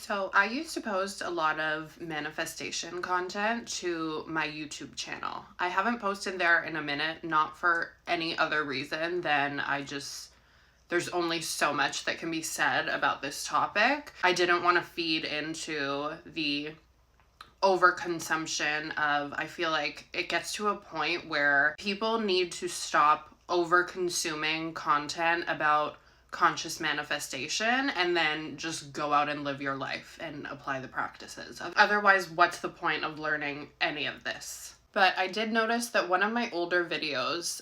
So I used to post a lot of manifestation content to my YouTube channel. I haven't posted there in a minute, not for any other reason than there's only so much that can be said about this topic. I didn't want to feed into the overconsumption of, I feel like it gets to a point where people need to stop over-consuming content about conscious manifestation and then just go out and live your life and apply the practices. Otherwise, what's the point of learning any of this? But I did notice that one of my older videos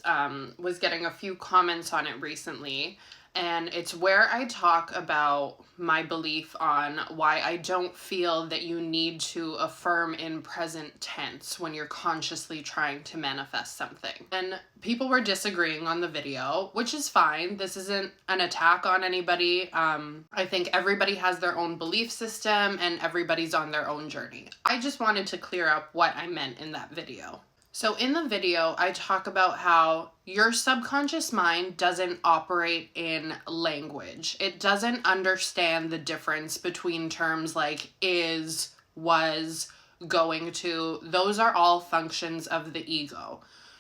was getting a few comments on it recently, and it's where I talk about my belief on why I don't feel that you need to affirm in present tense when you're consciously trying to manifest something. And people were disagreeing on the video, which is fine. This isn't an attack on anybody. I think everybody has their own belief system and everybody's on their own journey. I just wanted to clear up what I meant in that video. So in the video, I talk about how your subconscious mind doesn't operate in language. It doesn't understand the difference between terms like is, was, going to. Those are all functions of the ego.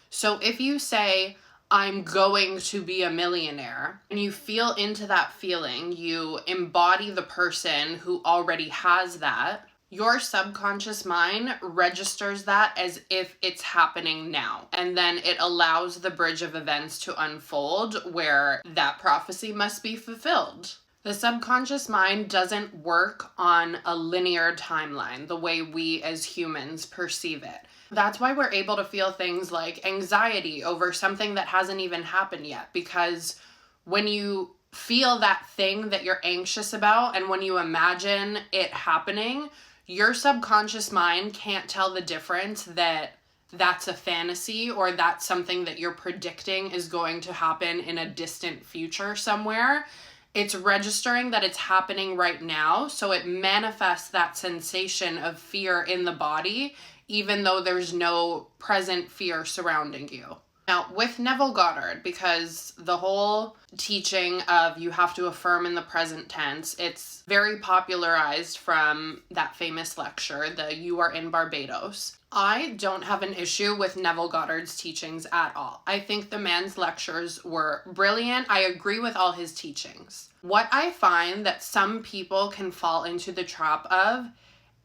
So if you say, I'm going to be a millionaire, and you feel into that feeling, you embody the person who already has that, your subconscious mind registers that as if it's happening now. And then it allows the bridge of events to unfold where that prophecy must be fulfilled. The subconscious mind doesn't work on a linear timeline the way we as humans perceive it. That's why we're able to feel things like anxiety over something that hasn't even happened yet, because when you feel that thing that you're anxious about and when you imagine it happening, your subconscious mind can't tell the difference that that's a fantasy or that's something that you're predicting is going to happen in a distant future somewhere. It's registering that it's happening right now, so it manifests that sensation of fear in the body, even though there's no present fear surrounding you. Now, with Neville Goddard, because the whole teaching of you have to affirm in the present tense, it's very popularized from that famous lecture, the You Are in Barbados. I don't have an issue with Neville Goddard's teachings at all. I think the man's lectures were brilliant. I agree with all his teachings. What I find that some people can fall into the trap of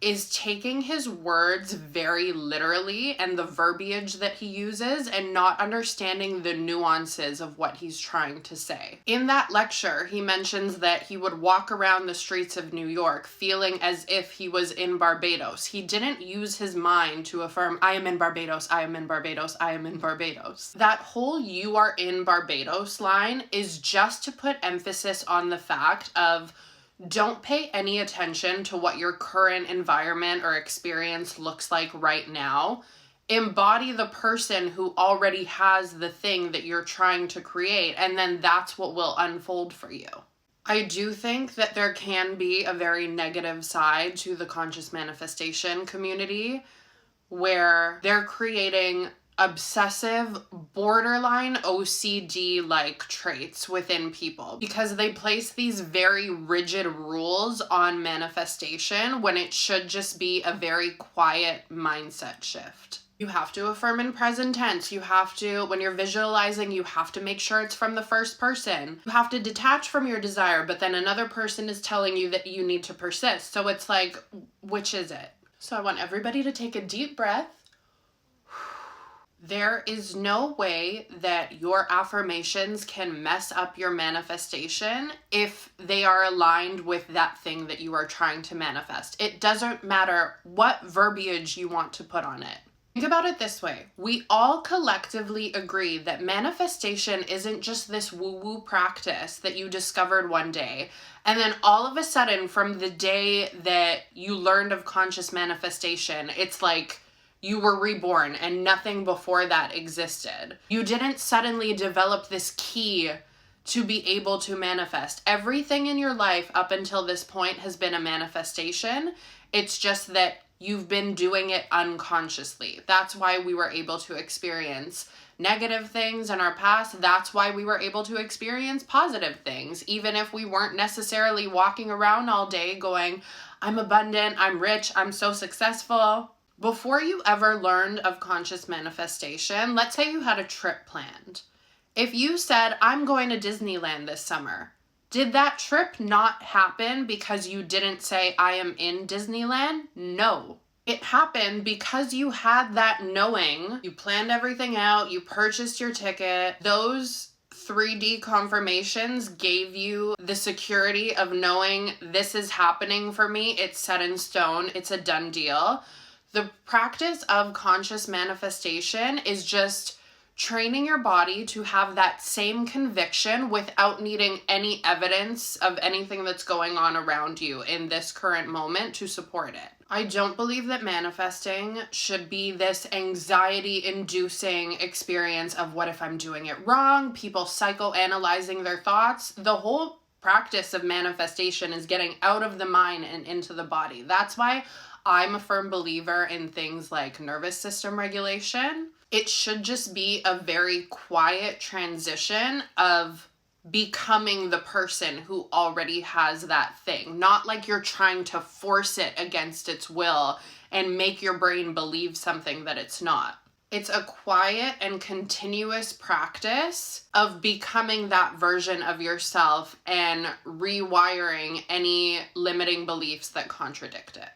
is taking his words very literally and the verbiage that he uses and not understanding the nuances of what he's trying to say. In that lecture, he mentions that he would walk around the streets of New York feeling as if he was in Barbados. He didn't use his mind to affirm, I am in Barbados, I am in Barbados, I am in Barbados. That whole you are in Barbados line is just to put emphasis on the fact of don't pay any attention to what your current environment or experience looks like right now. Embody the person who already has the thing that you're trying to create, and then that's what will unfold for you. I do think that there can be a very negative side to the conscious manifestation community where they're creating obsessive, borderline OCD-like traits within people because they place these very rigid rules on manifestation when it should just be a very quiet mindset shift. You have to affirm in present tense. You have to, when you're visualizing, you have to make sure it's from the first person. You have to detach from your desire, but then another person is telling you that you need to persist. So it's like, which is it? So I want everybody to take a deep breath. There is no way that your affirmations can mess up your manifestation if they are aligned with that thing that you are trying to manifest. It doesn't matter what verbiage you want to put on it. Think about it this way. We all collectively agree that manifestation isn't just this woo-woo practice that you discovered one day, and then all of a sudden from the day that you learned of conscious manifestation, it's like you were reborn and nothing before that existed. You didn't suddenly develop this key to be able to manifest. Everything in your life up until this point has been a manifestation. It's just that you've been doing it unconsciously. That's why we were able to experience negative things in our past. That's why we were able to experience positive things, even if we weren't necessarily walking around all day going, I'm abundant, I'm rich, I'm so successful. Before you ever learned of conscious manifestation, let's say you had a trip planned. If you said, I'm going to Disneyland this summer, did that trip not happen because you didn't say, I am in Disneyland? No. It happened because you had that knowing. You planned everything out, you purchased your ticket. Those 3D confirmations gave you the security of knowing this is happening for me. It's set in stone. It's a done deal. The practice of conscious manifestation is just training your body to have that same conviction without needing any evidence of anything that's going on around you in this current moment to support it. I don't believe that manifesting should be this anxiety-inducing experience of what if I'm doing it wrong, people psychoanalyzing their thoughts. The whole practice of manifestation is getting out of the mind and into the body. That's why I'm a firm believer in things like nervous system regulation. It should just be a very quiet transition of becoming the person who already has that thing. Not like you're trying to force it against its will and make your brain believe something that it's not. It's a quiet and continuous practice of becoming that version of yourself and rewiring any limiting beliefs that contradict it.